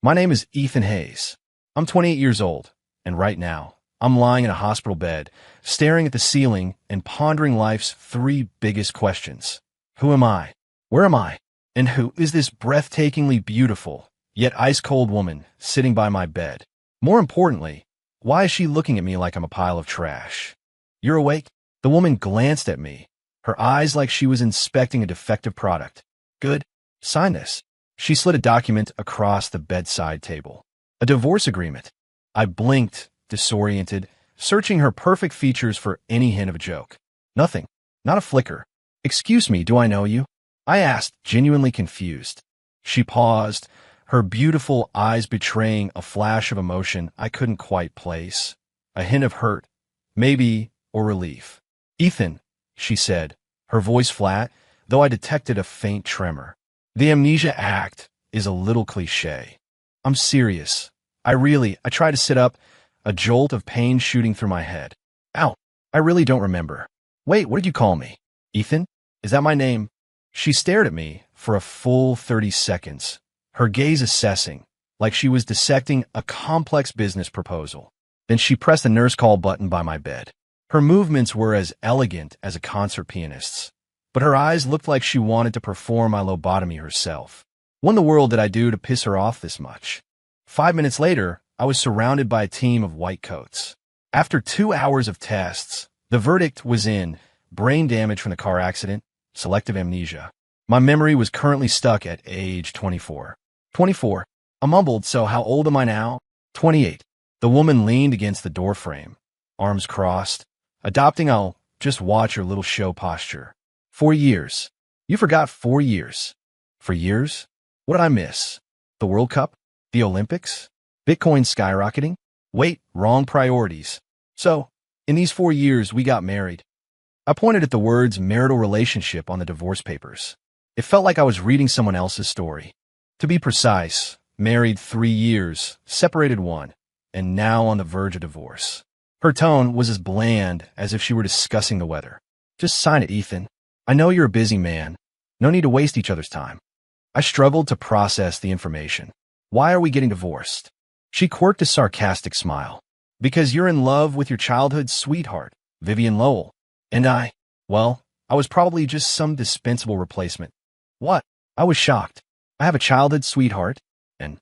My name is Ethan Hayes. I'm 28 years old, and right now, I'm lying in a hospital bed, staring at the ceiling and pondering life's three biggest questions. Who am I? Where am I? And who is this breathtakingly beautiful, yet ice-cold woman sitting by my bed? More importantly, why is she looking at me like I'm a pile of trash? You're awake? The woman glanced at me, her eyes like she was inspecting a defective product. Good. Sign this. She slid a document across the bedside table. A divorce agreement. I blinked, disoriented, searching her perfect features for any hint of a joke. Nothing. Not a flicker. Excuse me, do I know you? I asked, genuinely confused. She paused, her beautiful eyes betraying a flash of emotion I couldn't quite place. A hint of hurt, maybe, or relief. Ethan, she said, her voice flat, though I detected a faint tremor. The amnesia act is a little cliché. I'm serious. I tried to sit up, a jolt of pain shooting through my head. Ow, I really don't remember. Wait, what did you call me? Ethan? Is that my name? She stared at me for a full 30 seconds, her gaze assessing, like she was dissecting a complex business proposal. Then she pressed the nurse call button by my bed. Her movements were as elegant as a concert pianist's, but her eyes looked like she wanted to perform my lobotomy herself. What in the world did I do to piss her off this much? 5 minutes later, I was surrounded by a team of white coats. After 2 hours of tests, the verdict was in: brain damage from the car accident, selective amnesia. My memory was currently stuck at age 24. 24. I mumbled, so how old am I now? 28. The woman leaned against the doorframe, arms crossed, adopting I'll just watch your little show posture. 4 years. You forgot 4 years. For years? What did I miss? The World Cup? The Olympics? Bitcoin skyrocketing? Wait, wrong priorities. So, in these 4 years, we got married. I pointed at the words marital relationship on the divorce papers. It felt like I was reading someone else's story. To be precise, married 3 years, separated 1, and now on the verge of divorce. Her tone was as bland as if she were discussing the weather. Just sign it, Ethan. I know you're a busy man. No need to waste each other's time. I struggled to process the information. Why are we getting divorced? She quirked a sarcastic smile. Because you're in love with your childhood sweetheart, Vivian Lowell. And I was probably just some dispensable replacement. What? I was shocked. I have a childhood sweetheart, and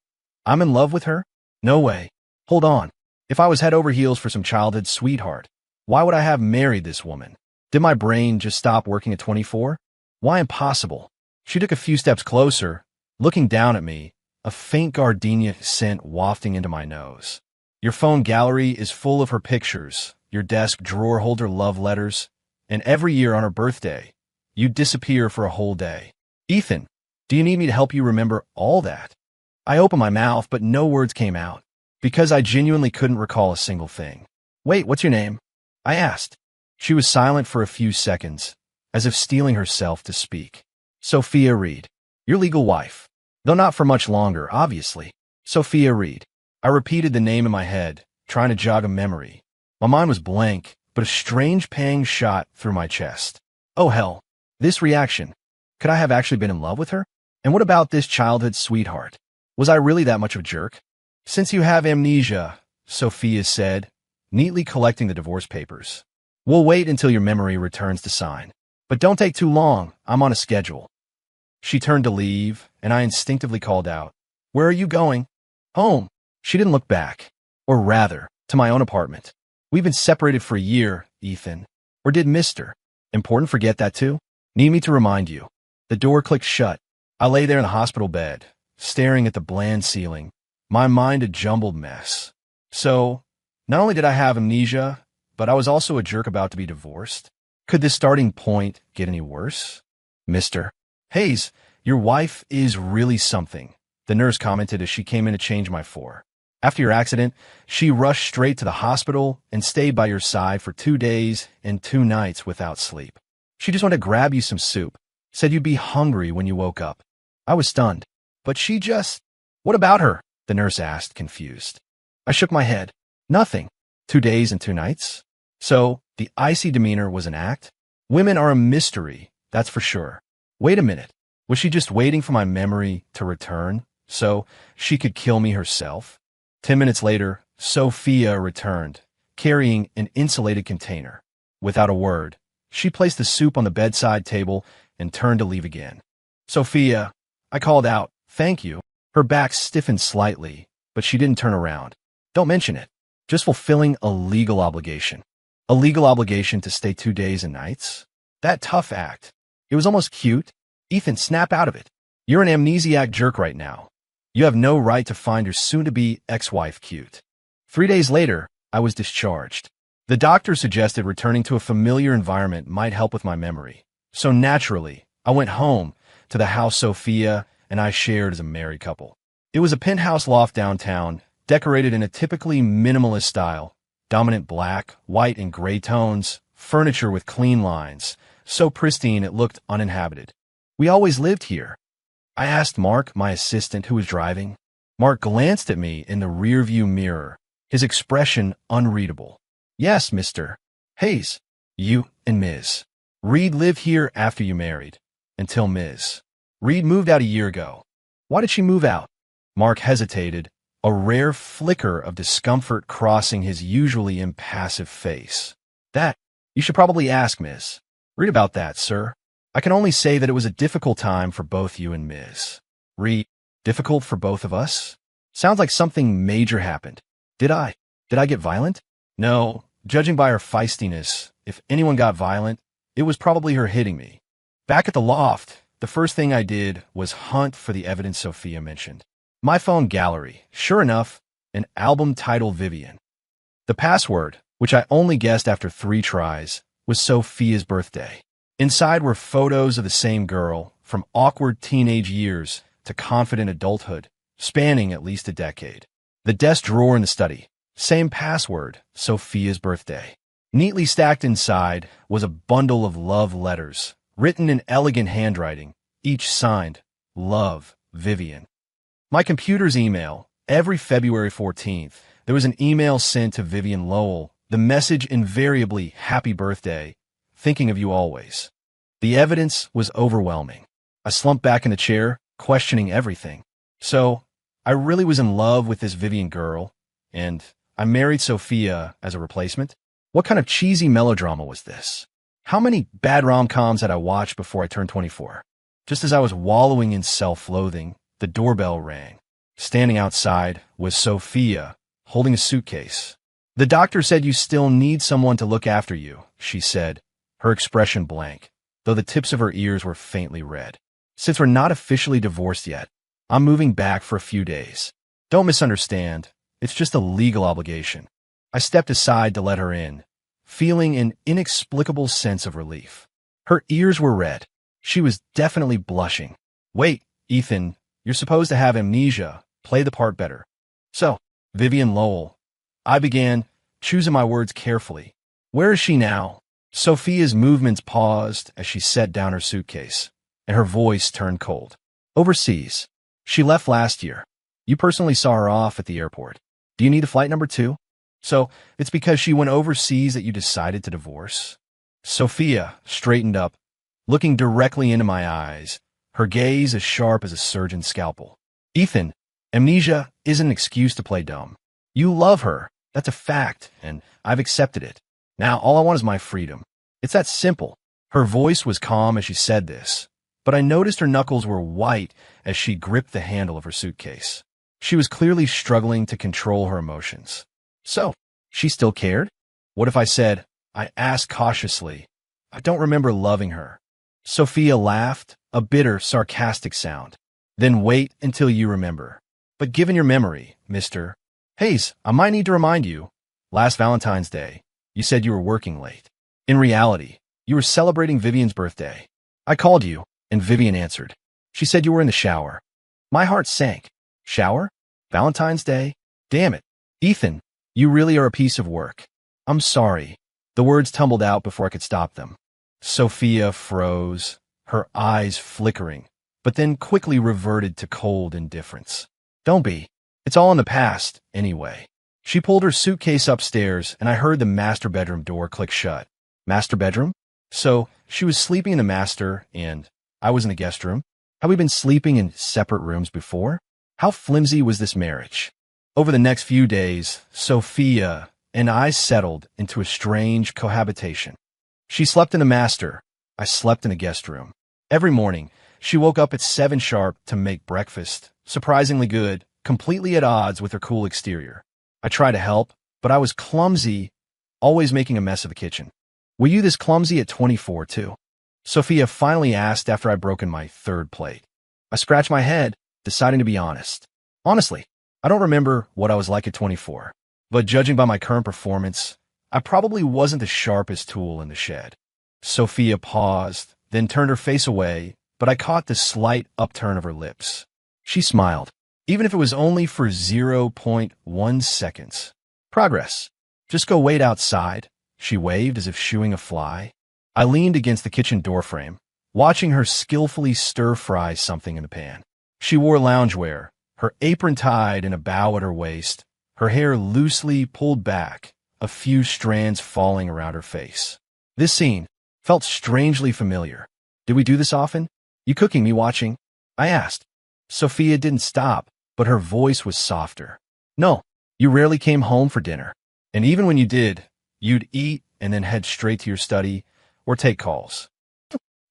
I'm in love with her? No way. Hold on. If I was head over heels for some childhood sweetheart, why would I have married this woman? Did my brain just stop working at 24? Why impossible? She took a few steps closer, looking down at me, a faint gardenia scent wafting into my nose. Your phone gallery is full of her pictures. Your desk drawer holds her love letters. And every year on her birthday, you disappear for a whole day. Ethan, do you need me to help you remember all that? I opened my mouth, but no words came out, because I genuinely couldn't recall a single thing. Wait, what's your name? I asked. She was silent for a few seconds, as if steeling herself to speak. Sophia Reed, your legal wife. Though not for much longer, obviously. Sophia Reed. I repeated the name in my head, trying to jog a memory. My mind was blank, but a strange pang shot through my chest. Oh hell, this reaction. Could I have actually been in love with her? And what about this childhood sweetheart? Was I really that much of a jerk? Since you have amnesia, Sophia said, neatly collecting the divorce papers. We'll wait until your memory returns to sign. But don't take too long, I'm on a schedule. She turned to leave, and I instinctively called out, Where are you going? Home. She didn't look back. Or rather, to my own apartment. We've been separated for a year, Ethan. Or did Mr. Important forget that too? Need me to remind you. The door clicked shut. I lay there in the hospital bed, staring at the bland ceiling, my mind a jumbled mess. So, not only did I have amnesia, but I was also a jerk about to be divorced. Could this starting point get any worse? Mr. Hayes, your wife is really something, the nurse commented as she came in to change my floor. After your accident, she rushed straight to the hospital and stayed by your side for 2 days and 2 nights without sleep. She just wanted to grab you some soup, said you'd be hungry when you woke up. I was stunned. But she just... What about her? The nurse asked, confused. I shook my head. Nothing. 2 days and 2 nights? So, the icy demeanor was an act? Women are a mystery, that's for sure. Wait a minute. Was she just waiting for my memory to return, so she could kill me herself. 10 minutes later, Sophia returned, carrying an insulated container. Without a word, she placed the soup on the bedside table and turned to leave again. Sophia, I called out, thank you. Her back stiffened slightly, but she didn't turn around. Don't mention it. Just fulfilling a legal obligation. A legal obligation to stay 2 days and nights? That tough act. It was almost cute. Ethan, snap out of it. You're an amnesiac jerk right now. You have no right to find your soon-to-be ex-wife cute. 3 days later, I was discharged. The doctor suggested returning to a familiar environment might help with my memory. So naturally, I went home to the house Sophia and I shared as a married couple. It was a penthouse loft downtown, decorated in a typically minimalist style, dominant black, white, and gray tones, furniture with clean lines, so pristine it looked uninhabited. We always lived here. I asked Mark, my assistant, who was driving. Mark glanced at me in the rearview mirror, his expression unreadable. Yes, Mr. Hayes, you and Ms. Reed lived here after you married, until Ms. Reed moved out a year ago. Why did she move out? Mark hesitated, a rare flicker of discomfort crossing his usually impassive face. That, you should probably ask Ms. Reed about that, sir. I can only say that it was a difficult time for both you and Ms. Reed. Difficult for both of us? Sounds like something major happened. Did I get violent? No, judging by her feistiness, if anyone got violent, it was probably her hitting me. Back at the loft, the first thing I did was hunt for the evidence Sophia mentioned. My phone gallery, sure enough, an album titled Vivian. The password, which I only guessed after 3 tries, was Sophia's birthday. Inside were photos of the same girl, from awkward teenage years to confident adulthood, spanning at least a decade. The desk drawer in the study, same password, Sophia's birthday. Neatly stacked inside was a bundle of love letters, written in elegant handwriting, each signed, Love, Vivian. My computer's email, every February 14th, there was an email sent to Vivian Lowell, the message invariably, happy birthday, thinking of you always. The evidence was overwhelming. I slumped back in the chair, questioning everything. So, I really was in love with this Vivian girl, and I married Sophia as a replacement? What kind of cheesy melodrama was this? How many bad rom-coms had I watched before I turned 24? Just as I was wallowing in self-loathing, the doorbell rang. Standing outside was Sophia, holding a suitcase. The doctor said you still need someone to look after you, she said, her expression blank, though the tips of her ears were faintly red. Since we're not officially divorced yet, I'm moving back for a few days. Don't misunderstand, it's just a legal obligation. I stepped aside to let her in, feeling an inexplicable sense of relief. Her ears were red. She was definitely blushing. Wait, Ethan, you're supposed to have amnesia. Play the part better. So, Vivian Lowell. I began, choosing my words carefully. Where is she now? Sophia's movements paused as she set down her suitcase, and her voice turned cold. Overseas. She left last year. You personally saw her off at the airport. Do you need a flight number 2? So, it's because she went overseas that you decided to divorce? Sophia straightened up, looking directly into my eyes, her gaze as sharp as a surgeon's scalpel. Ethan, amnesia isn't an excuse to play dumb. You love her. That's a fact, and I've accepted it. Now, all I want is my freedom. It's that simple. Her voice was calm as she said this, but I noticed her knuckles were white as she gripped the handle of her suitcase. She was clearly struggling to control her emotions. So, she still cared? What if I said, I asked cautiously, I don't remember loving her. Sophia laughed, a bitter, sarcastic sound. Then wait until you remember. But given your memory, Mr. Hayes, I might need to remind you, last Valentine's Day, you said you were working late. In reality, you were celebrating Vivian's birthday. I called you, and Vivian answered. She said you were in the shower. My heart sank. Shower? Valentine's Day? Damn it. Ethan, you really are a piece of work. I'm sorry. The words tumbled out before I could stop them. Sophia froze, her eyes flickering, but then quickly reverted to cold indifference. Don't be. It's all in the past, anyway. She pulled her suitcase upstairs, and I heard the master bedroom door click shut. Master bedroom? So, she was sleeping in the master, and I was in the guest room? Had we been sleeping in separate rooms before? How flimsy was this marriage? Over the next few days, Sophia and I settled into a strange cohabitation. She slept in the master. I slept in the guest room. Every morning, she woke up at 7 sharp to make breakfast, surprisingly good, completely at odds with her cool exterior. I tried to help, but I was clumsy, always making a mess of the kitchen. Were you this clumsy at 24, too? Sophia finally asked after I'd broken my 3rd plate. I scratched my head, deciding to be honest. Honestly, I don't remember what I was like at 24, but judging by my current performance, I probably wasn't the sharpest tool in the shed. Sophia paused, then turned her face away, but I caught the slight upturn of her lips. She smiled, even if it was only for 0.1 seconds. Progress. Just go wait outside, she waved as if shooing a fly. I leaned against the kitchen doorframe, watching her skillfully stir-fry something in the pan. She wore loungewear, her apron tied in a bow at her waist, her hair loosely pulled back, a few strands falling around her face. This scene felt strangely familiar. Did we do this often? You cooking, me watching? I asked. Sophia didn't stop, but her voice was softer. No, you rarely came home for dinner. And even when you did, you'd eat and then head straight to your study or take calls.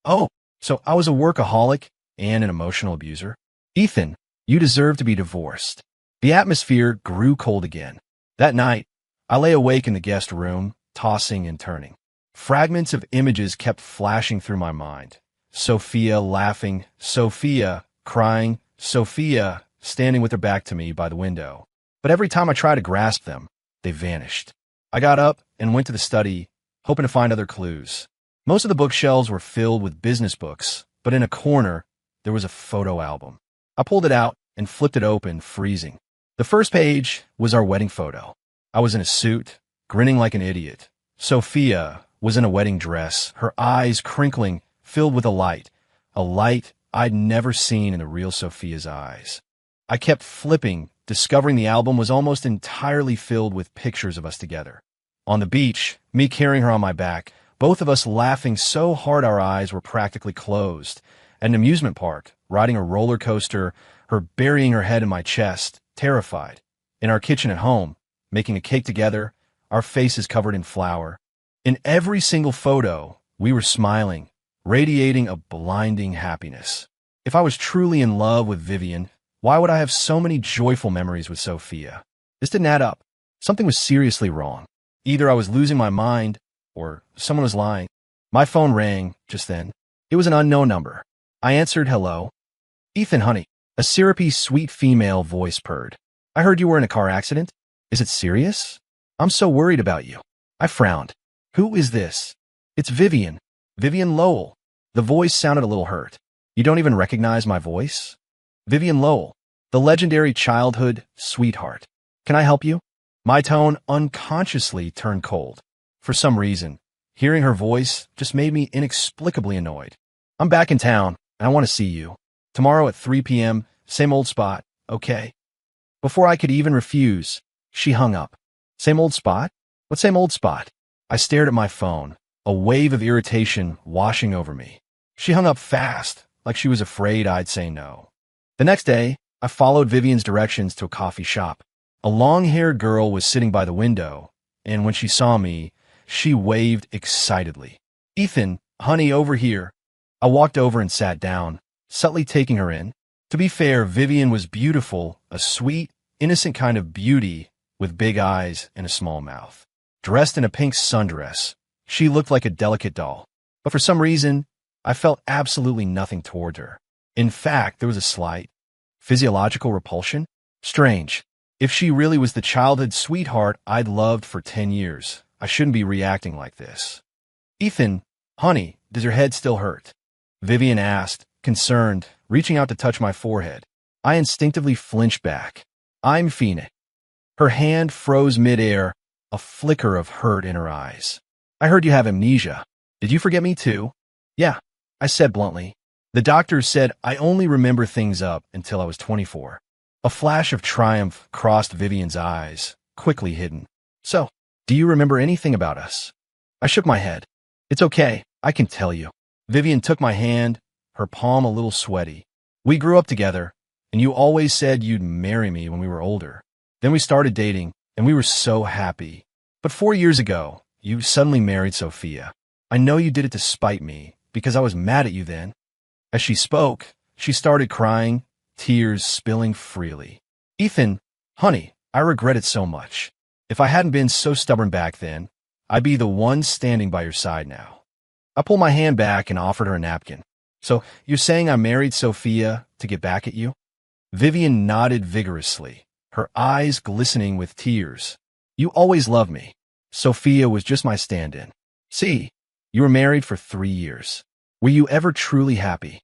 Oh, so I was a workaholic and an emotional abuser? Ethan, you deserve to be divorced. The atmosphere grew cold again. That night, I lay awake in the guest room, tossing and turning. Fragments of images kept flashing through my mind. Sophia laughing, Sophia crying, Sophia standing with her back to me by the window. But every time I tried to grasp them, they vanished. I got up and went to the study, hoping to find other clues. Most of the bookshelves were filled with business books, but in a corner, there was a photo album. I pulled it out and flipped it open, freezing. The first page was our wedding photo. I was in a suit, grinning like an idiot. Sophia was in a wedding dress, her eyes crinkling, filled with a light I'd never seen in the real Sophia's eyes. I kept flipping, discovering the album was almost entirely filled with pictures of us together. On the beach, me carrying her on my back, both of us laughing so hard our eyes were practically closed. At an amusement park, riding a roller coaster, her burying her head in my chest, terrified. In our kitchen at home, making a cake together, our faces covered in flour. In every single photo, we were smiling, radiating a blinding happiness. If I was truly in love with Vivian, why would I have so many joyful memories with Sophia? This didn't add up. Something was seriously wrong. Either I was losing my mind, or someone was lying. My phone rang just then. It was an unknown number. I answered hello. Ethan, honey, a syrupy, sweet female voice purred. I heard you were in a car accident. Is it serious? I'm so worried about you. I frowned. Who is this? It's Vivian. Vivian Lowell. The voice sounded a little hurt. You don't even recognize my voice? Vivian Lowell, the legendary childhood sweetheart. Can I help you? My tone unconsciously turned cold. For some reason, hearing her voice just made me inexplicably annoyed. I'm back in town, and I want to see you. Tomorrow at 3 p.m., same old spot, okay? Before I could even refuse, she hung up. Same old spot? What same old spot? I stared at my phone, a wave of irritation washing over me. She hung up fast, like she was afraid I'd say no. The next day, I followed Vivian's directions to a coffee shop. A long-haired girl was sitting by the window, and when she saw me, she waved excitedly. Ethan, honey, over here. I walked over and sat down, subtly taking her in. To be fair, Vivian was beautiful, a sweet, innocent kind of beauty with big eyes and a small mouth. Dressed in a pink sundress, she looked like a delicate doll. But for some reason, I felt absolutely nothing toward her. In fact, there was a slight physiological repulsion. Strange. If she really was the childhood sweetheart I'd loved for 10 years, I shouldn't be reacting like this. Ethan, honey, does your head still hurt? Vivian asked, concerned, reaching out to touch my forehead. I instinctively flinched back. I'm Phoenix. Her hand froze midair, a flicker of hurt in her eyes. I heard you have amnesia. Did you forget me too? Yeah, I said bluntly. The doctors said I only remember things up until I was 24. A flash of triumph crossed Vivian's eyes, quickly hidden. So, do you remember anything about us? I shook my head. It's okay, I can tell you. Vivian took my hand, her palm a little sweaty. We grew up together, And you always said you'd marry me when we were older. Then we started dating, and we were so happy. But 4 years ago, you suddenly married Sophia. I know you did it to spite me, because I was mad at you then." As she spoke, she started crying, tears spilling freely. "Ethan, honey, I regret it so much. If I hadn't been so stubborn back then, I'd be the one standing by your side now." I pulled my hand back and offered her a napkin. "So, you're saying I married Sophia to get back at you?" Vivian nodded vigorously, her eyes glistening with tears. "You always loved me. Sophia was just my stand-in. See, you were married for 3 years. Were you ever truly happy?"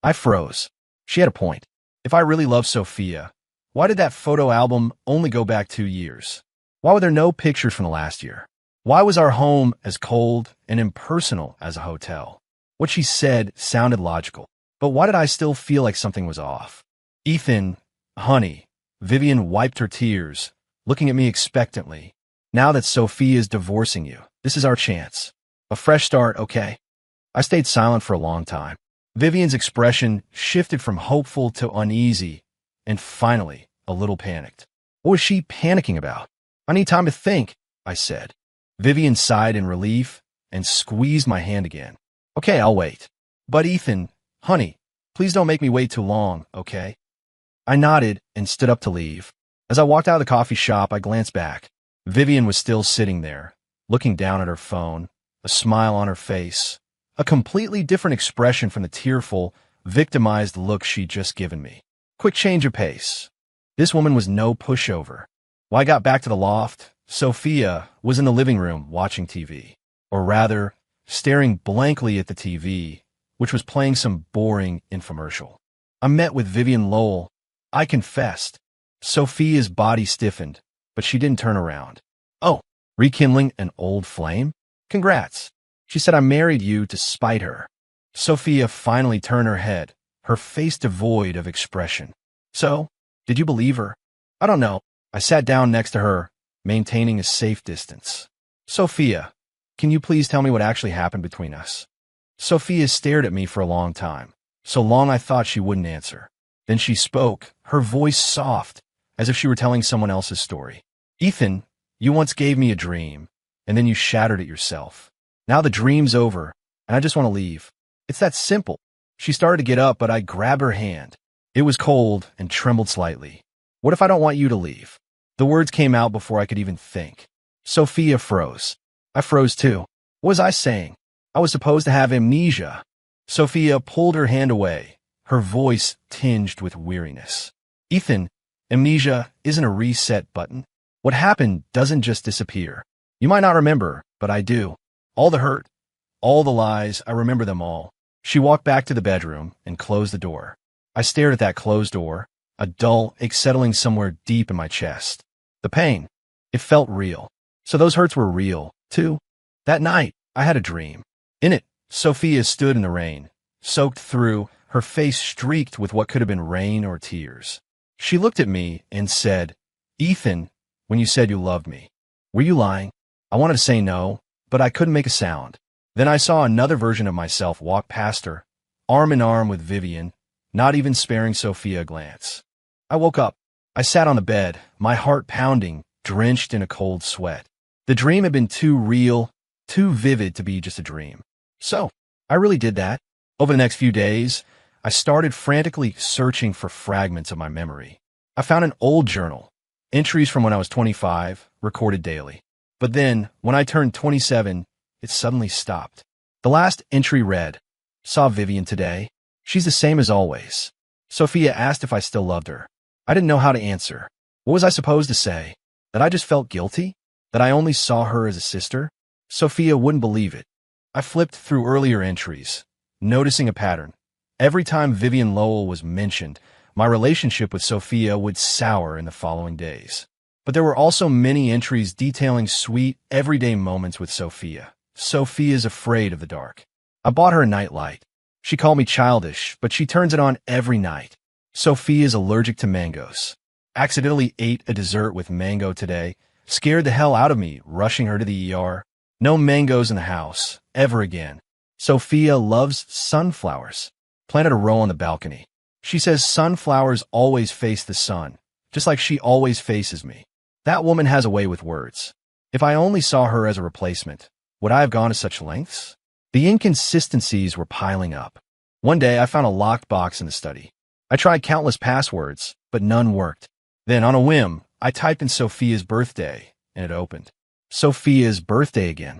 I froze. She had a point. If I really loved Sophia, why did that photo album only go back 2 years? Why were there no pictures from the last year? Why was our home as cold and impersonal as a hotel? What she said sounded logical, but why did I still feel like something was off? "Ethan, honey," Vivian wiped her tears, looking at me expectantly. "Now that Sophia is divorcing you, this is our chance. A fresh start, okay?" I stayed silent for a long time. Vivian's expression shifted from hopeful to uneasy, and finally, a little panicked. What was she panicking about? "I need time to think," I said. Vivian sighed in relief and squeezed my hand again. "Okay, I'll wait. But Ethan, honey, please don't make me wait too long, okay?" I nodded and stood up to leave. As I walked out of the coffee shop, I glanced back. Vivian was still sitting there, looking down at her phone, a smile on her face, a completely different expression from the tearful, victimized look she'd just given me. Quick change of pace. This woman was no pushover. When I got back to the loft, Sophia was in the living room watching TV, or rather, staring blankly at the TV, which was playing some boring infomercial. I met with Vivian Lowell. I confessed. Sophia's body stiffened, but she didn't turn around. "Oh, rekindling an old flame? Congrats." She said I married you to spite her. Sophia finally turned her head, her face devoid of expression. "So, did you believe her?" "I don't know." I sat down next to her, maintaining a safe distance. "Sophia, can you please tell me what actually happened between us?" Sophia stared at me for a long time, so long I thought she wouldn't answer. Then she spoke, her voice soft, as if she were telling someone else's story. "Ethan, you once gave me a dream, and then you shattered it yourself. Now the dream's over, and I just want to leave. It's that simple." She started to get up, but I grabbed her hand. It was cold and trembled slightly. "What if I don't want you to leave?" The words came out before I could even think. Sophia froze. I froze too. What was I saying? I was supposed to have amnesia. Sophia pulled her hand away, her voice tinged with weariness. "Ethan, amnesia isn't a reset button. What happened doesn't just disappear. You might not remember, but I do. All the hurt, all the lies, I remember them all." She walked back to the bedroom and closed the door. I stared at that closed door, a dull ache settling somewhere deep in my chest. The pain, it felt real. So those hurts were real, too. That night, I had a dream. In it, Sophia stood in the rain, soaked through, her face streaked with what could have been rain or tears. She looked at me and said, "Ethan, when you said you loved me, were you lying?" I wanted to say no, but I couldn't make a sound. Then I saw another version of myself walk past her, arm in arm with Vivian, not even sparing Sophia a glance. I woke up. I sat on the bed, my heart pounding, drenched in a cold sweat. The dream had been too real, too vivid to be just a dream. So, I really did that. Over the next few days, I started frantically searching for fragments of my memory. I found an old journal, entries from when I was 25, recorded daily. But then, when I turned 27, it suddenly stopped. The last entry read, "Saw Vivian today. She's the same as always." Sophia asked if I still loved her. I didn't know how to answer. What was I supposed to say? That I just felt guilty? That I only saw her as a sister? Sophia wouldn't believe it. I flipped through earlier entries, noticing a pattern. Every time Vivian Lowell was mentioned, my relationship with Sophia would sour in the following days. But there were also many entries detailing sweet, everyday moments with Sophia. Sophia's afraid of the dark. I bought her a nightlight. She called me childish, but she turns it on every night. Sophia's allergic to mangoes. Accidentally ate a dessert with mango today. Scared the hell out of me, rushing her to the ER. No mangoes in the house, ever again. Sophia loves sunflowers. Planted a row on the balcony. She says sunflowers always face the sun, just like she always faces me. That woman has a way with words. If I only saw her as a replacement, would I have gone to such lengths? The inconsistencies were piling up. One day, I found a locked box in the study. I tried countless passwords, but none worked. Then, on a whim, I typed in Sophia's birthday, and it opened. Sophia's birthday again.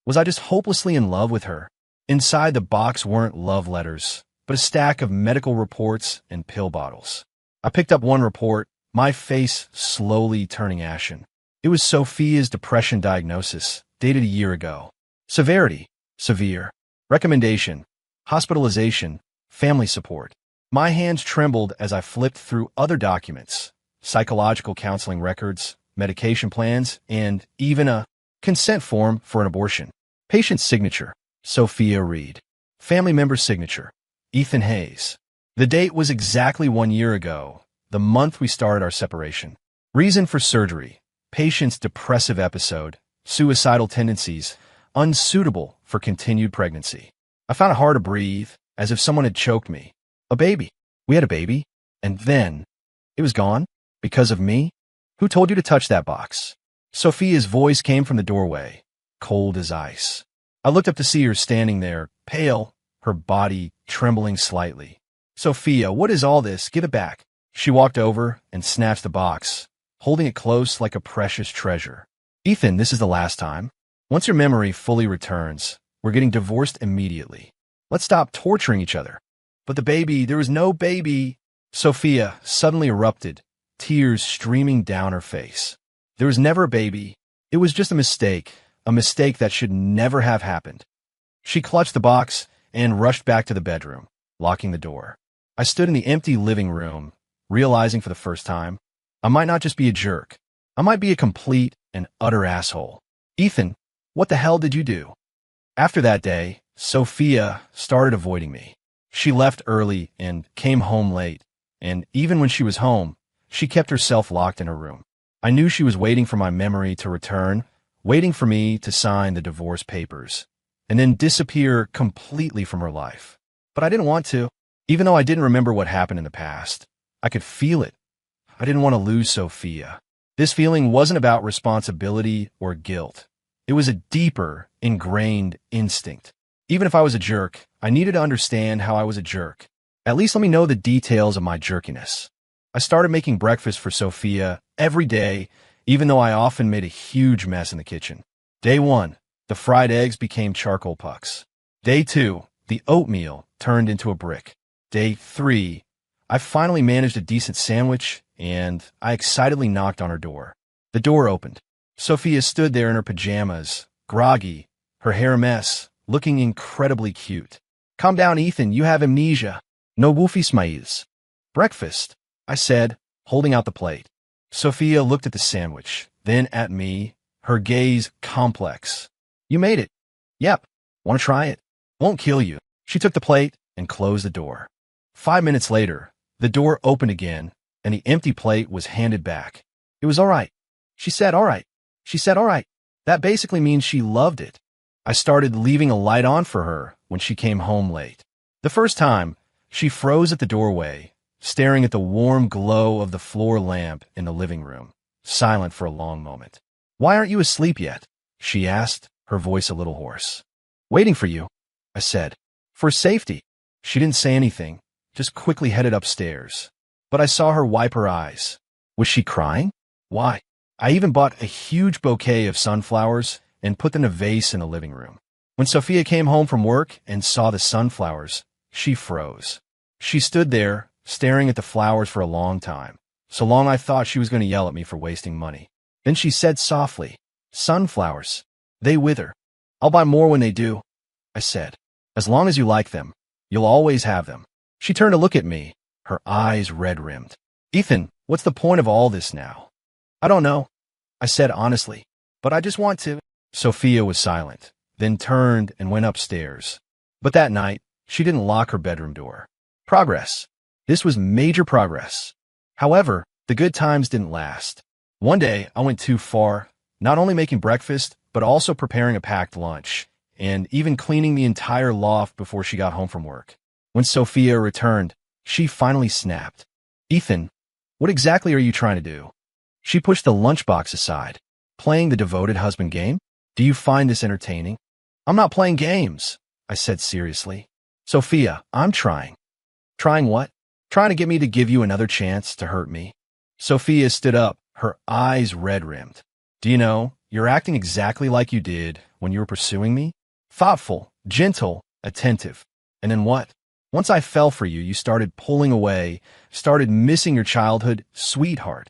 Was I just hopelessly in love with her? Inside the box weren't love letters, but a stack of medical reports and pill bottles. I picked up one report, my face slowly turning ashen. It was Sophia's depression diagnosis, dated a year ago. Severity: severe. Recommendation: hospitalization, family support. My hands trembled as I flipped through other documents, psychological counseling records, medication plans, and even a consent form for an abortion. Patient's signature: Sophia Reed. Family member's signature: Ethan Hayes. The date was exactly 1 year ago, the month we started our separation. Reason for surgery: patient's depressive episode, suicidal tendencies, unsuitable for continued pregnancy. I found it hard to breathe, as if someone had choked me. A baby. We had a baby, and then it was gone? Because of me? Who told you to touch that box? Sophia's voice came from the doorway, cold as ice. I looked up to see her standing there, pale, her body trembling slightly. Sophia, what is all this? Give it back. She walked over and snatched the box, holding it close like a precious treasure. Ethan, this is the last time. Once your memory fully returns, we're getting divorced immediately. Let's stop torturing each other. But the baby, there was no baby. Sophia suddenly erupted, tears streaming down her face. There was never a baby. It was just a mistake that should never have happened. She clutched the box and rushed back to the bedroom, locking the door. I stood in the empty living room, realizing for the first time, I might not just be a jerk. I might be a complete and utter asshole. Ethan, what the hell did you do? After that day, Sophia started avoiding me. She left early and came home late, and even when she was home, she kept herself locked in her room. I knew she was waiting for my memory to return, waiting for me to sign the divorce papers, and then disappear completely from her life. But I didn't want to. Even though I didn't remember what happened in the past, I could feel it. I didn't want to lose Sophia. This feeling wasn't about responsibility or guilt. It was a deeper, ingrained instinct. Even if I was a jerk, I needed to understand how I was a jerk. At least let me know the details of my jerkiness. I started making breakfast for Sophia every day, even though I often made a huge mess in the kitchen. Day 1, the fried eggs became charcoal pucks. Day 2, the oatmeal turned into a brick. Day 3, I finally managed a decent sandwich, and I excitedly knocked on her door. The door opened. Sophia stood there in her pajamas, groggy, her hair a mess, looking incredibly cute. Calm down, Ethan, you have amnesia. No woofy smiles. Breakfast, I said, holding out the plate. Sophia looked at the sandwich, then at me, her gaze complex. You made it. Yep. Want to try it? Won't kill you. She took the plate and closed the door. 5 minutes later, the door opened again, and the empty plate was handed back. It was all right. She said all right. She said all right. That basically means she loved it. I started leaving a light on for her when she came home late. The first time, she froze at the doorway, staring at the warm glow of the floor lamp in the living room, silent for a long moment. Why aren't you asleep yet? She asked, her voice a little hoarse. Waiting for you, I said. For safety. She didn't say anything, just quickly headed upstairs. But I saw her wipe her eyes. Was she crying? Why? I even bought a huge bouquet of sunflowers and put them in a vase in the living room. When Sophia came home from work and saw the sunflowers, she froze. She stood there, staring at the flowers for a long time, so long I thought she was going to yell at me for wasting money. Then she said softly, "Sunflowers. They wither. I'll buy more when they do," I said. "As long as you like them, you'll always have them." She turned to look at me, her eyes red-rimmed. "Ethan, what's the point of all this now?" "I don't know," I said honestly, "but I just want to." Sophia was silent, then turned and went upstairs. But that night, she didn't lock her bedroom door. Progress. This was major progress. However, the good times didn't last. One day, I went too far, not only making breakfast, but also preparing a packed lunch, and even cleaning the entire loft before she got home from work. When Sophia returned, She finally snapped. Ethan, what exactly are you trying to do? She pushed the lunchbox aside. Playing the devoted husband game? Do you find this entertaining? I'm not playing games, I said seriously. Sophia, I'm trying. Trying what? Trying to get me to give you another chance to hurt me. Sophia stood up, her eyes red-rimmed. Do you know, you're acting exactly like you did when you were pursuing me? Thoughtful, gentle, attentive. And then what? Once I fell for you, you started pulling away, started missing your childhood sweetheart.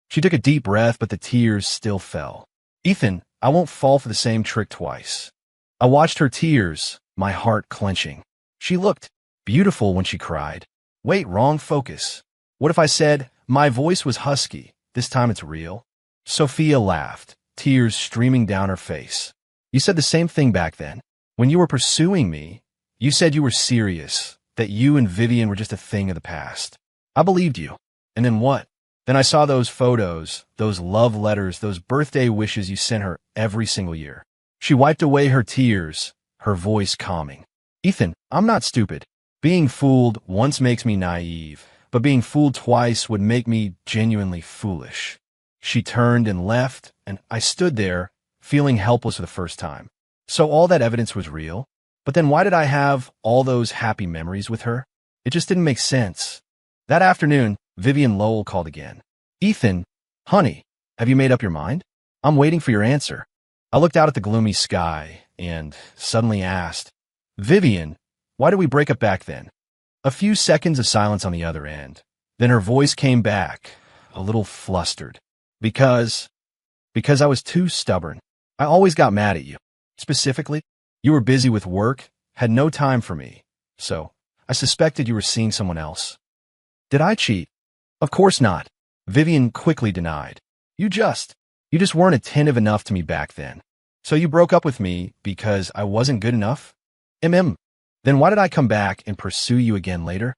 She took a deep breath, but the tears still fell. Ethan, I won't fall for the same trick twice. I watched her tears, my heart clenching. She looked beautiful when she cried. Wait, wrong focus. What if I said, my voice was husky, this time it's real? Sophia laughed, tears streaming down her face. You said the same thing back then. When you were pursuing me, you said you were serious, that you and Vivian were just a thing of the past. I believed you. And then what? Then I saw those photos, those love letters, those birthday wishes you sent her every single year. She wiped away her tears, her voice calming. Ethan, I'm not stupid. Being fooled once makes me naive, but being fooled twice would make me genuinely foolish. She turned and left, and I stood there, feeling helpless for the first time. So all that evidence was real? But then why did I have all those happy memories with her? It just didn't make sense. That afternoon, Vivian Lowell called again. Ethan, honey, have you made up your mind? I'm waiting for your answer. I looked out at the gloomy sky and suddenly asked, Vivian, why did we break up back then? A few seconds of silence on the other end. Then her voice came back, a little flustered. Because I was too stubborn. I always got mad at you. Specifically, you were busy with work, had no time for me. So, I suspected you were seeing someone else. Did I cheat? Of course not. Vivian quickly denied. You just weren't attentive enough to me back then. So you broke up with me because I wasn't good enough? Then why did I come back and pursue you again later?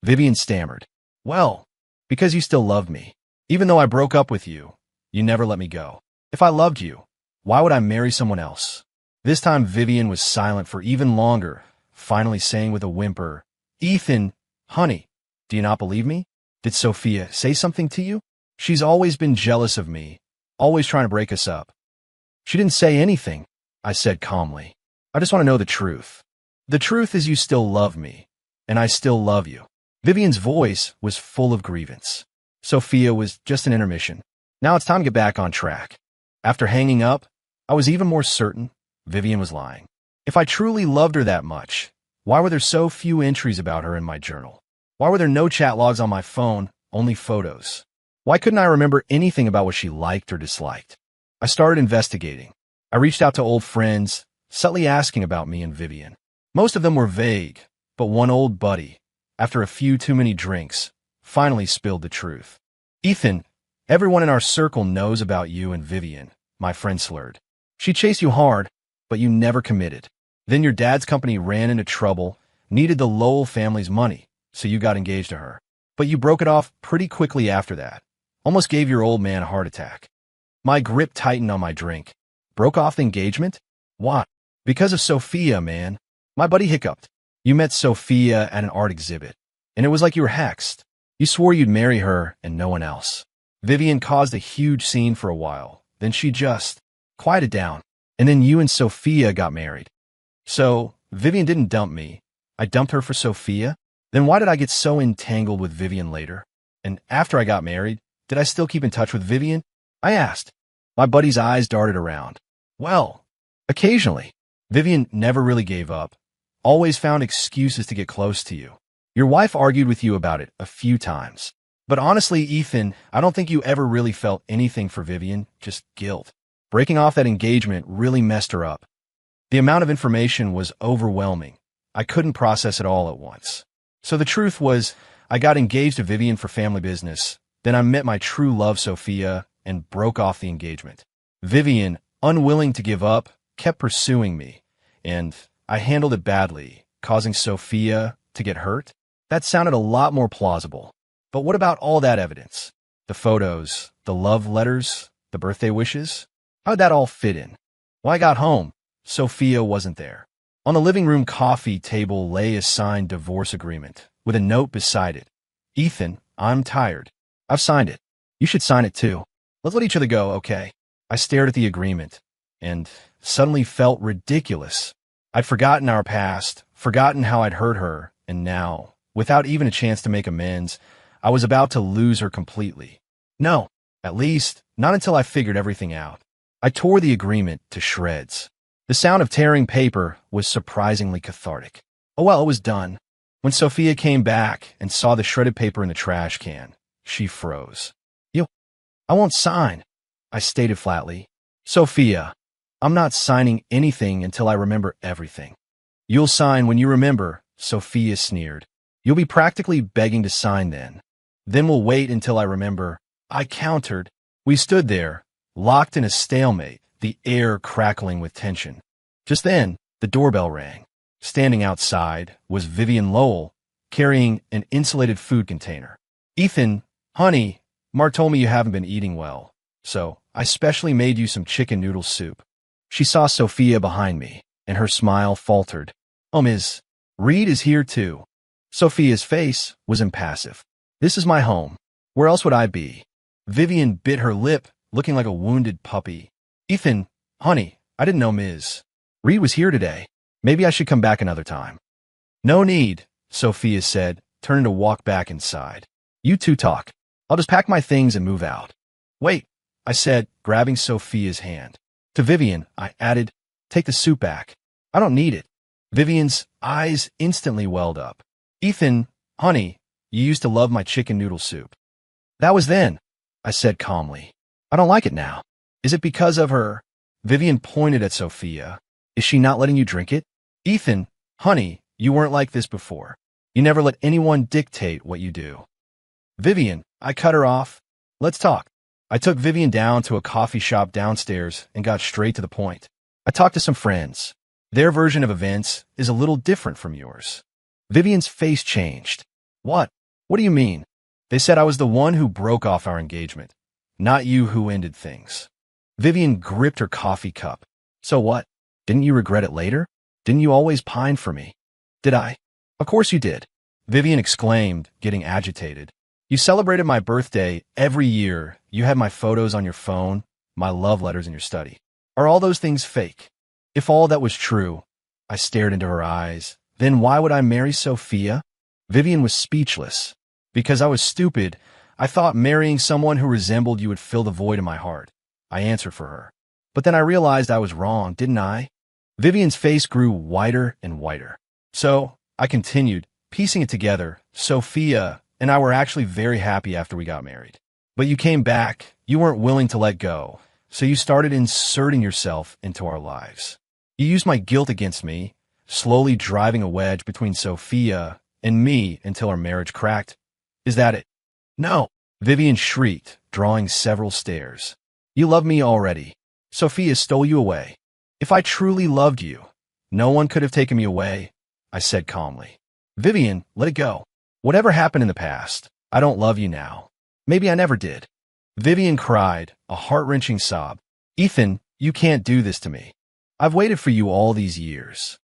Vivian stammered. Well, because you still loved me. Even though I broke up with you, you never let me go. If I loved you, why would I marry someone else? This time Vivian was silent for even longer, finally saying with a whimper, Ethan, honey, do you not believe me? Did Sophia say something to you? She's always been jealous of me, always trying to break us up. She didn't say anything, I said calmly. I just want to know the truth. The truth is you still love me, and I still love you. Vivian's voice was full of grievance. Sophia was just an intermission. Now it's time to get back on track. After hanging up, I was even more certain Vivian was lying. If I truly loved her that much, why were there so few entries about her in my journal? Why were there no chat logs on my phone, only photos? Why couldn't I remember anything about what she liked or disliked? I started investigating. I reached out to old friends, subtly asking about me and Vivian. Most of them were vague, but one old buddy, after a few too many drinks, finally spilled the truth. Ethan, everyone in our circle knows about you and Vivian, my friend slurred. She chased you hard, but you never committed. Then your dad's company ran into trouble, needed the Lowell family's money, so you got engaged to her. But you broke it off pretty quickly after that. Almost gave your old man a heart attack. My grip tightened on my drink. Broke off the engagement? Why? Because of Sophia, man. My buddy hiccuped. You met Sophia at an art exhibit, and it was like you were hexed. You swore you'd marry her and no one else. Vivian caused a huge scene for a while. Then she just quieted down, and then you and Sophia got married. So, Vivian didn't dump me. I dumped her for Sophia? Then why did I get so entangled with Vivian later? And after I got married, did I still keep in touch with Vivian? I asked. My buddy's eyes darted around. Well, occasionally. Vivian never really gave up. Always found excuses to get close to you. Your wife argued with you about it a few times. But honestly, Ethan, I don't think you ever really felt anything for Vivian, just guilt. Breaking off that engagement really messed her up. The amount of information was overwhelming. I couldn't process it all at once. So the truth was, I got engaged to Vivian for family business. Then I met my true love, Sophia, and broke off the engagement. Vivian, unwilling to give up, kept pursuing me, and I handled it badly, causing Sophia to get hurt. That sounded a lot more plausible. But what about all that evidence? The photos, the love letters, the birthday wishes? How'd that all fit in? When I got home, Sophia wasn't there. On the living room coffee table lay a signed divorce agreement, with a note beside it. Ethan, I'm tired. I've signed it. You should sign it too. Let's let each other go, okay? I stared at the agreement and suddenly felt ridiculous. I'd forgotten our past, forgotten how I'd hurt her, and now, without even a chance to make amends, I was about to lose her completely. No, at least, not until I figured everything out. I tore the agreement to shreds. The sound of tearing paper was surprisingly cathartic. Oh well, it was done. When Sophia came back and saw the shredded paper in the trash can, she froze. I won't sign, I stated flatly. Sophia, I'm not signing anything until I remember everything. You'll sign when you remember, Sophia sneered. You'll be practically begging to sign then. Then we'll wait until I remember, I countered. We stood there, locked in a stalemate, the air crackling with tension. Just then, the doorbell rang. Standing outside was Vivian Lowell, carrying an insulated food container. Ethan, honey, Mark told me you haven't been eating well, so I specially made you some chicken noodle soup. She saw Sophia behind me, and her smile faltered. Ms. Reed is here too. Sophia's face was impassive. This is my home. Where else would I be? Vivian bit her lip, looking like a wounded puppy. Ethan, honey, I didn't know Ms. Reed was here today. Maybe I should come back another time. No need, Sophia said, turning to walk back inside. You two talk. I'll just pack my things and move out. Wait, I said, grabbing Sophia's hand. To Vivian, I added, take the soup back. I don't need it. Vivian's eyes instantly welled up. Ethan, honey, you used to love my chicken noodle soup. That was then, I said calmly. I don't like it now. Is it because of her? Vivian pointed at Sophia. Is she not letting you drink it? Ethan, honey, you weren't like this before. You never let anyone dictate what you do. Vivian, I cut her off. Let's talk. I took Vivian down to a coffee shop downstairs and got straight to the point. I talked to some friends. Their version of events is a little different from yours. Vivian's face changed. What? What do you mean? They said I was the one who broke off our engagement, not you who ended things. Vivian gripped her coffee cup. So what? Didn't you regret it later? Didn't you always pine for me? Did I? Of course you did. Vivian exclaimed, getting agitated. You celebrated my birthday every year. You had my photos on your phone, my love letters in your study. Are all those things fake? If all that was true, I stared into her eyes. Then why would I marry Sophia? Vivian was speechless. Because I was stupid. I thought marrying someone who resembled you would fill the void in my heart. I answered for her. But then I realized I was wrong, didn't I? Vivian's face grew whiter and whiter. So, I continued, piecing it together. Sophia and I were actually very happy after we got married. But you came back. You weren't willing to let go. So you started inserting yourself into our lives. You used my guilt against me, slowly driving a wedge between Sophia and me until our marriage cracked. Is that it? No, Vivian shrieked, drawing several stairs. You love me already. Sophia stole you away. If I truly loved you, no one could have taken me away, I said calmly. Vivian, let it go. Whatever happened in the past, I don't love you now. Maybe I never did. Vivian cried, a heart-wrenching sob. Ethan, you can't do this to me. I've waited for you all these years.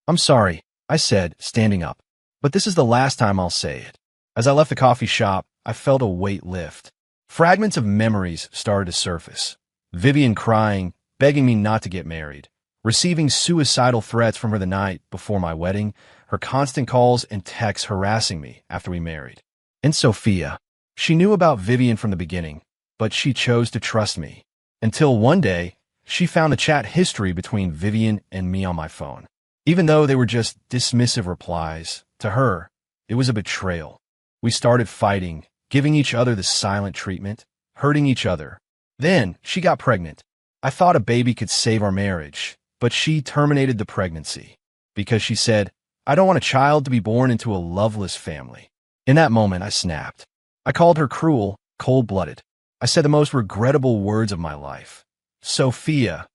I'm sorry, I said, standing up. But this is the last time I'll say it. As I left the coffee shop, I felt a weight lift. Fragments of memories started to surface. Vivian crying, begging me not to get married. Receiving suicidal threats from her the night before my wedding. Her constant calls and texts harassing me after we married. And Sophia. She knew about Vivian from the beginning, but she chose to trust me. Until one day, she found the chat history between Vivian and me on my phone. Even though they were just dismissive replies, to her, it was a betrayal. We started fighting, giving each other the silent treatment, hurting each other. Then, she got pregnant. I thought a baby could save our marriage, but she terminated the pregnancy because she said, I don't want a child to be born into a loveless family. In that moment, I snapped. I called her cruel, cold-blooded. I said the most regrettable words of my life. Sophia,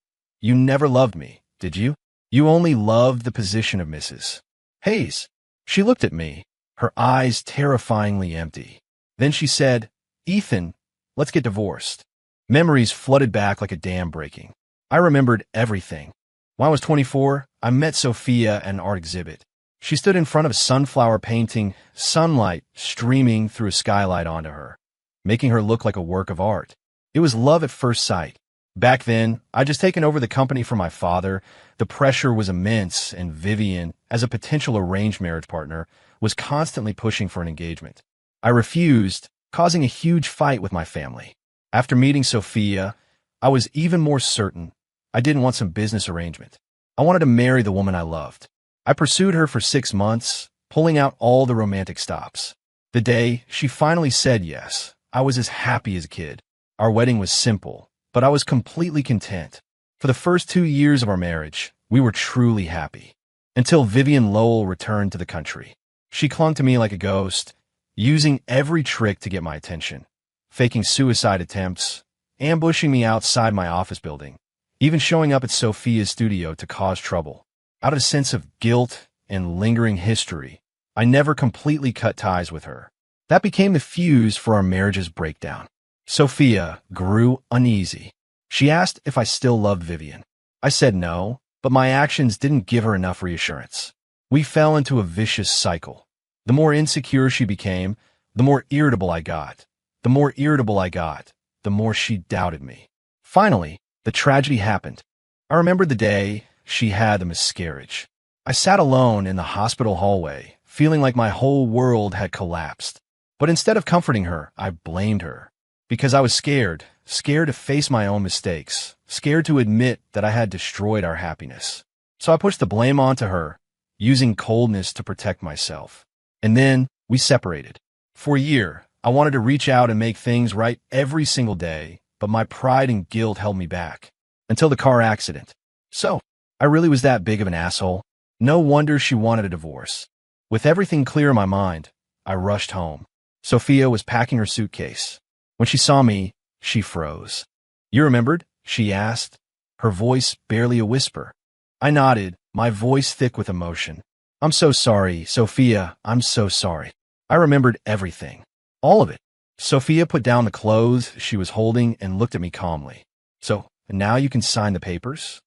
you never loved me, did you? You only loved the position of Mrs. Hayes. She looked at me, her eyes terrifyingly empty. Then she said, Ethan, let's get divorced. Memories flooded back like a dam breaking. I remembered everything. When I was 24, I met Sophia at an art exhibit. She stood in front of a sunflower painting, sunlight streaming through a skylight onto her, making her look like a work of art. It was love at first sight. Back then, I'd just taken over the company from my father. The pressure was immense, and Vivian, as a potential arranged marriage partner, was constantly pushing for an engagement. I refused, causing a huge fight with my family. After meeting Sophia, I was even more certain I didn't want some business arrangement. I wanted to marry the woman I loved. I pursued her for 6 months, pulling out all the romantic stops. The day she finally said yes, I was as happy as a kid. Our wedding was simple, but I was completely content. For the first 2 years of our marriage, we were truly happy. Until Vivian Lowell returned to the country. She clung to me like a ghost, using every trick to get my attention, faking suicide attempts, ambushing me outside my office building, even showing up at Sophia's studio to cause trouble. Out of a sense of guilt and lingering history, I never completely cut ties with her. That became the fuse for our marriage's breakdown. Sophia grew uneasy. She asked if I still loved Vivian. I said no, but my actions didn't give her enough reassurance. We fell into a vicious cycle. The more insecure she became, the more irritable I got. The more irritable I got, the more she doubted me. Finally, the tragedy happened. I remembered the day she had the miscarriage. I sat alone in the hospital hallway, feeling like my whole world had collapsed. But instead of comforting her, I blamed her. Because I was scared to face my own mistakes, scared to admit that I had destroyed our happiness. So I pushed the blame onto her, using coldness to protect myself. And then we separated. For a year, I wanted to reach out and make things right every single day, but my pride and guilt held me back. Until the car accident. So, I really was that big of an asshole. No wonder she wanted a divorce. With everything clear in my mind, I rushed home. Sophia was packing her suitcase. When she saw me, she froze. "You remembered?" she asked, her voice barely a whisper. I nodded, my voice thick with emotion. "I'm so sorry, Sophia, I'm so sorry." I remembered everything. All of it. Sophia put down the clothes she was holding and looked at me calmly. "So, now you can sign the papers?"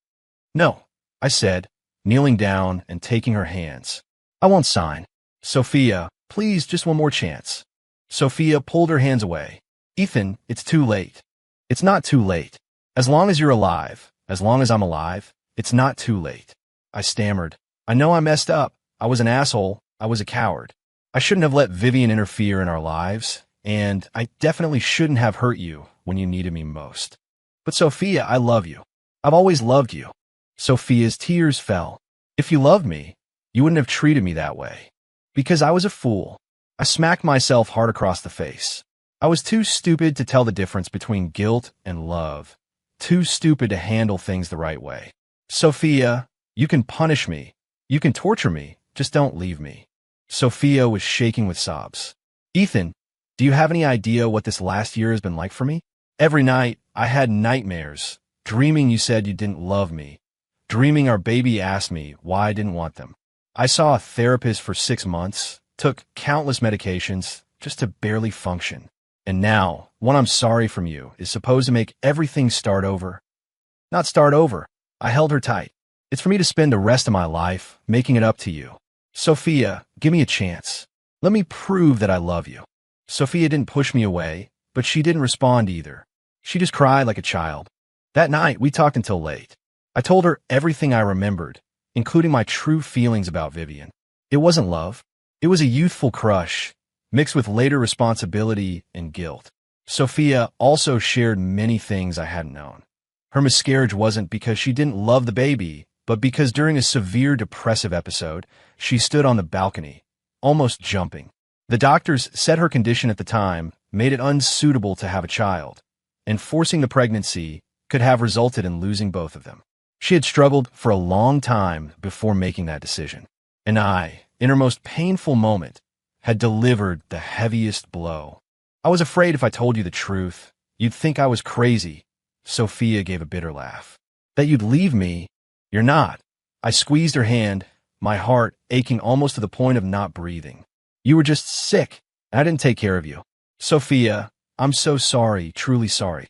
"No," I said, kneeling down and taking her hands. "I won't sign." "Sophia, please, just one more chance." Sophia pulled her hands away. "Ethan, it's too late." "It's not too late. As long as you're alive, as long as I'm alive, it's not too late." I stammered. "I know I messed up. I was an asshole. I was a coward. I shouldn't have let Vivian interfere in our lives, and I definitely shouldn't have hurt you when you needed me most. But Sophia, I love you. I've always loved you." Sophia's tears fell. "If you loved me, you wouldn't have treated me that way." Because I was a fool. I smacked myself hard across the face. I was too stupid to tell the difference between guilt and love. Too stupid to handle things the right way. "Sophia, you can punish me. You can torture me. Just don't leave me." Sophia was shaking with sobs. "Ethan, do you have any idea what this last year has been like for me? Every night, I had nightmares, dreaming you said you didn't love me, dreaming our baby asked me why I didn't want them. I saw a therapist for 6 months, took countless medications just to barely function. And now, what I'm sorry from you is supposed to make everything start over." "Not start over." I held her tight. "It's for me to spend the rest of my life making it up to you. Sophia, give me a chance. Let me prove that I love you." Sophia didn't push me away, but she didn't respond either. She just cried like a child. That night, we talked until late. I told her everything I remembered, including my true feelings about Vivian. It wasn't love. It was a youthful crush, mixed with later responsibility and guilt. Sophia also shared many things I hadn't known. Her miscarriage wasn't because she didn't love the baby, but because during a severe depressive episode, she stood on the balcony, almost jumping. The doctors said her condition at the time made it unsuitable to have a child, and forcing the pregnancy could have resulted in losing both of them. She had struggled for a long time before making that decision. And I, in her most painful moment, had delivered the heaviest blow. "I was afraid if I told you the truth, you'd think I was crazy." Sophia gave a bitter laugh. "That you'd leave me? You're not." I squeezed her hand, my heart aching almost to the point of not breathing. "You were just sick, and I didn't take care of you." "Sophia, I'm so sorry, truly sorry."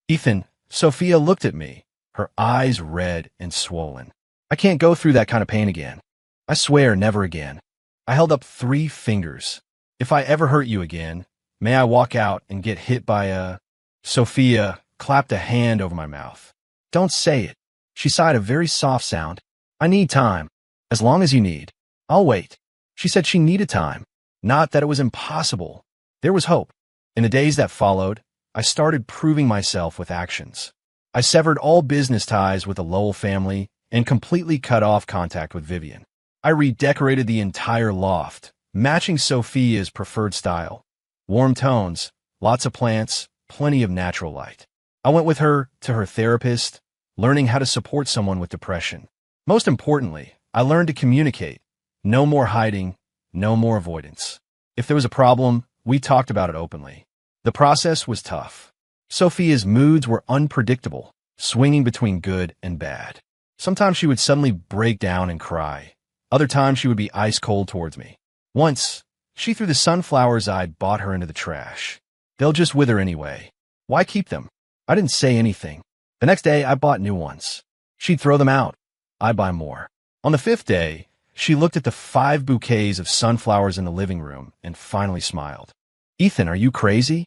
"Ethan," Sophia looked at me, her eyes red and swollen. "I can't go through that kind of pain again. I swear, never again. I held up 3 fingers. If I ever hurt you again, may I walk out and get hit by a... Sophia clapped a hand over my mouth. Don't say it. She sighed a very soft sound. I need time. As long as you need. I'll wait. She said she needed time. Not that it was impossible. There was hope. In the days that followed, I started proving myself with actions. I severed all business ties with the Lowell family and completely cut off contact with Vivian. I redecorated the entire loft, matching Sophia's preferred style. Warm tones, lots of plants, plenty of natural light. I went with her to her therapist, learning how to support someone with depression. Most importantly, I learned to communicate. No more hiding, no more avoidance. If there was a problem, we talked about it openly. The process was tough. Sophia's moods were unpredictable, swinging between good and bad. Sometimes she would suddenly break down and cry. Other times she would be ice cold towards me. Once, she threw the sunflowers I'd bought her into the trash. They'll just wither anyway. Why keep them? I didn't say anything. The next day, I bought new ones. She'd throw them out. I'd buy more. On the 5th day, she looked at the 5 bouquets of sunflowers in the living room and finally smiled. Ethan, are you crazy?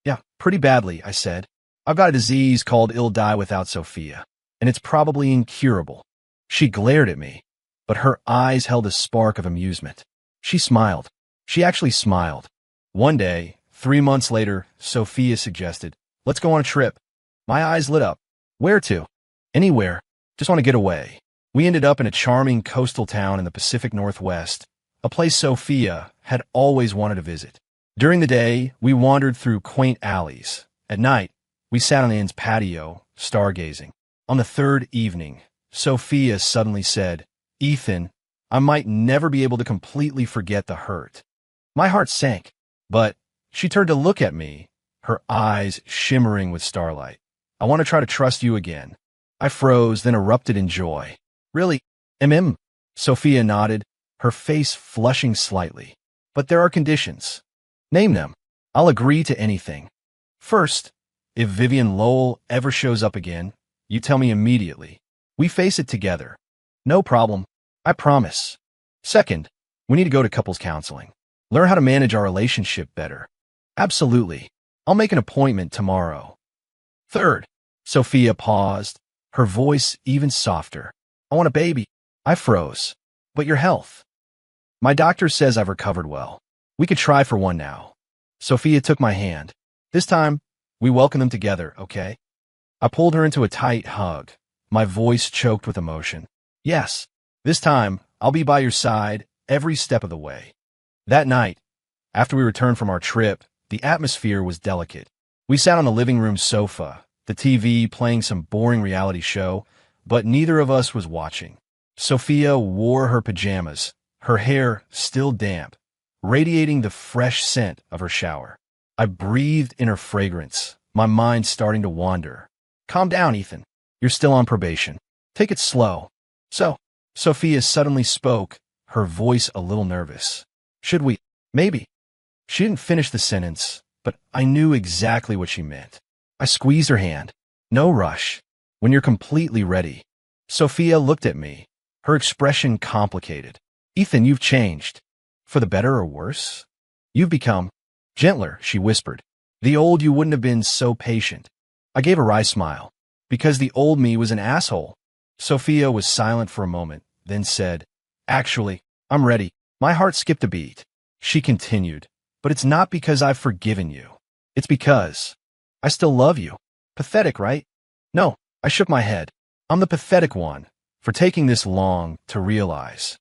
Yeah, pretty badly, I said. I've got a disease called I'll die without Sophia, and it's probably incurable. She glared at me, but her eyes held a spark of amusement. She smiled. She actually smiled. One day, 3 months later, Sophia suggested, let's go on a trip. My eyes lit up. Where to? Anywhere. Just want to get away. We ended up in a charming coastal town in the Pacific Northwest, a place Sophia had always wanted to visit. During the day, we wandered through quaint alleys. At night, we sat on the inn's patio, stargazing. On the 3rd evening, Sophia suddenly said, Ethan, I might never be able to completely forget the hurt. My heart sank, but she turned to look at me, her eyes shimmering with starlight. I want to try to trust you again. I froze, then erupted in joy. Really? Sophia nodded, her face flushing slightly. But there are conditions. Name them. I'll agree to anything. First, if Vivian Lowell ever shows up again, you tell me immediately. We face it together. No problem. I promise. Second, we need to go to couples counseling. Learn how to manage our relationship better. Absolutely. I'll make an appointment tomorrow. Third, Sophia paused, her voice even softer. I want a baby. I froze. But your health? My doctor says I've recovered well. We could try for one now. Sophia took my hand. This time, we welcome them together, okay? I pulled her into a tight hug, my voice choked with emotion. Yes, this time, I'll be by your side every step of the way. That night, after we returned from our trip, the atmosphere was delicate. We sat on the living room sofa, the TV playing some boring reality show, but neither of us was watching. Sophia wore her pajamas, her hair still damp, radiating the fresh scent of her shower. I breathed in her fragrance, my mind starting to wander. Calm down, Ethan. You're still on probation. Take it slow. So, Sophia suddenly spoke, her voice a little nervous. Should we? Maybe. She didn't finish the sentence, but I knew exactly what she meant. I squeezed her hand. No rush. When you're completely ready. Sophia looked at me, her expression complicated. Ethan, you've changed. For the better or worse? You've become gentler, she whispered. The old you wouldn't have been so patient. I gave a wry smile. Because the old me was an asshole. Sophia was silent for a moment, then said, Actually, I'm ready. My heart skipped a beat. She continued, But it's not because I've forgiven you. It's because I still love you. Pathetic, right? No, I shook my head. I'm the pathetic one for taking this long to realize.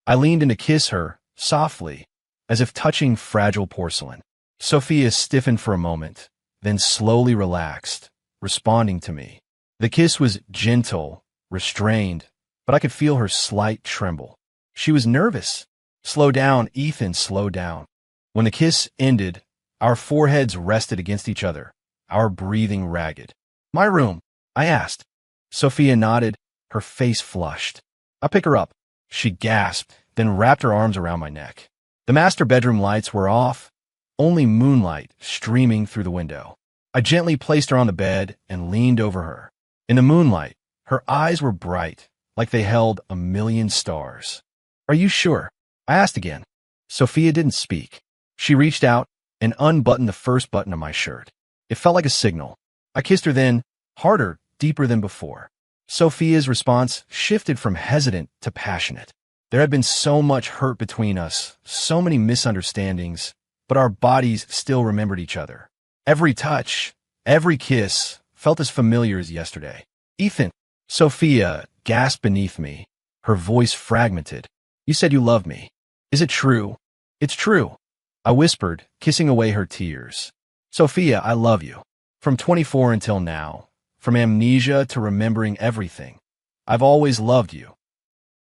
I leaned in to kiss her, softly, as if touching fragile porcelain. Sophia stiffened for a moment, then slowly relaxed, responding to me. The kiss was gentle, restrained, but I could feel her slight tremble. She was nervous. Slow down, Ethan, slow down. When the kiss ended, our foreheads rested against each other, our breathing ragged. My room, I asked. Sophia nodded, her face flushed. I'll pick her up. She gasped, then wrapped her arms around my neck. The master bedroom lights were off, only moonlight streaming through the window. I gently placed her on the bed and leaned over her. In the moonlight, her eyes were bright, like they held a million stars. Are you sure? I asked again. Sophia didn't speak. She reached out and unbuttoned the first button of my shirt. It felt like a signal. I kissed her then, harder, deeper than before. Sophia's response shifted from hesitant to passionate. There had been so much hurt between us, so many misunderstandings, but our bodies still remembered each other. Every touch, every kiss felt as familiar as yesterday. Ethan, Sophia gasped beneath me, her voice fragmented. You said you loved me. Is it true? It's true. I whispered, kissing away her tears. Sophia, I love you. From 24 until now, from amnesia to remembering everything. I've always loved you.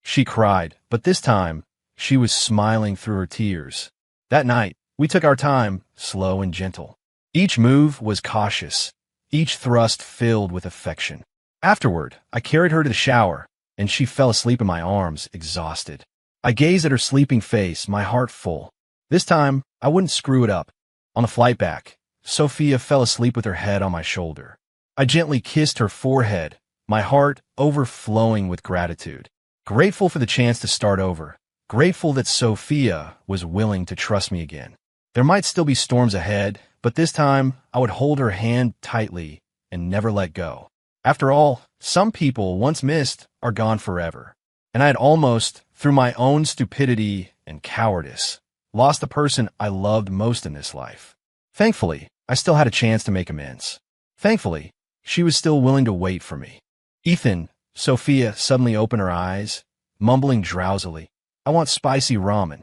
She cried, but this time, she was smiling through her tears. That night, we took our time, slow and gentle. Each move was cautious, each thrust filled with affection. Afterward, I carried her to the shower, and she fell asleep in my arms, exhausted. I gazed at her sleeping face, my heart full. This time, I wouldn't screw it up. On the flight back, Sophia fell asleep with her head on my shoulder. I gently kissed her forehead, my heart overflowing with gratitude. Grateful for the chance to start over. Grateful that Sophia was willing to trust me again. There might still be storms ahead, but this time I would hold her hand tightly and never let go. After all, some people once missed are gone forever. And I had almost, through my own stupidity and cowardice, lost the person I loved most in this life. Thankfully, I still had a chance to make amends. Thankfully, she was still willing to wait for me. Ethan, Sophia suddenly opened her eyes, mumbling drowsily, I want spicy ramen.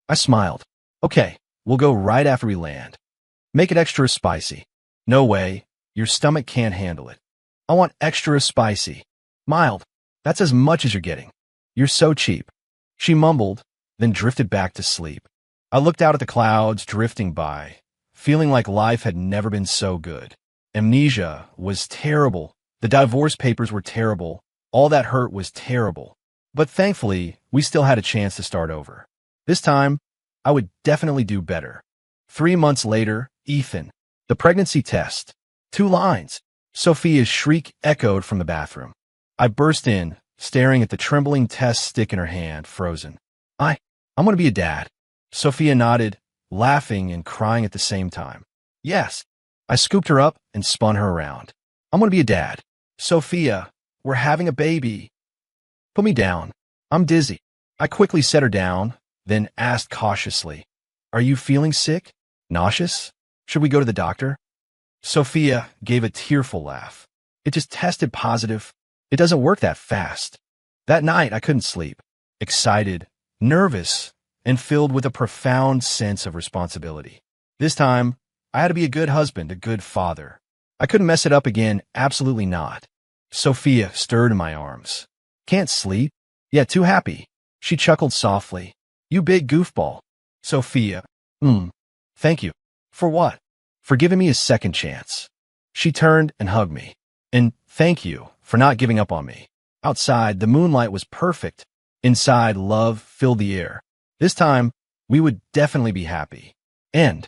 I smiled. Okay, we'll go right after we land. Make it extra spicy. No way, your stomach can't handle it. I want extra spicy. Mild, that's as much as you're getting. You're so cheap. She mumbled, then drifted back to sleep. I looked out at the clouds drifting by, feeling like life had never been so good. Amnesia was terrible. The divorce papers were terrible. All that hurt was terrible. But thankfully, we still had a chance to start over. This time, I would definitely do better. 3 months later, Ethan. The pregnancy test. 2 lines. Sophia's shriek echoed from the bathroom. I burst in, staring at the trembling test stick in her hand, frozen. I'm going to be a dad. Sophia nodded, laughing and crying at the same time. Yes. I scooped her up and spun her around. I'm going to be a dad. Sophia, we're having a baby. Put me down. I'm dizzy. I quickly set her down, then asked cautiously, Are you feeling sick? Nauseous? Should we go to the doctor? Sophia gave a tearful laugh. It just tested positive. It doesn't work that fast. That night, I couldn't sleep. Excited, nervous, and filled with a profound sense of responsibility. This time, I had to be a good husband, a good father. I couldn't mess it up again, absolutely not. Sophia stirred in my arms. Can't sleep? Yeah, too happy. She chuckled softly. You big goofball. Sophia. Thank you. For what? For giving me a second chance. She turned and hugged me. And thank you for not giving up on me. Outside, the moonlight was perfect. Inside, love filled the air. This time, we would definitely be happy. End.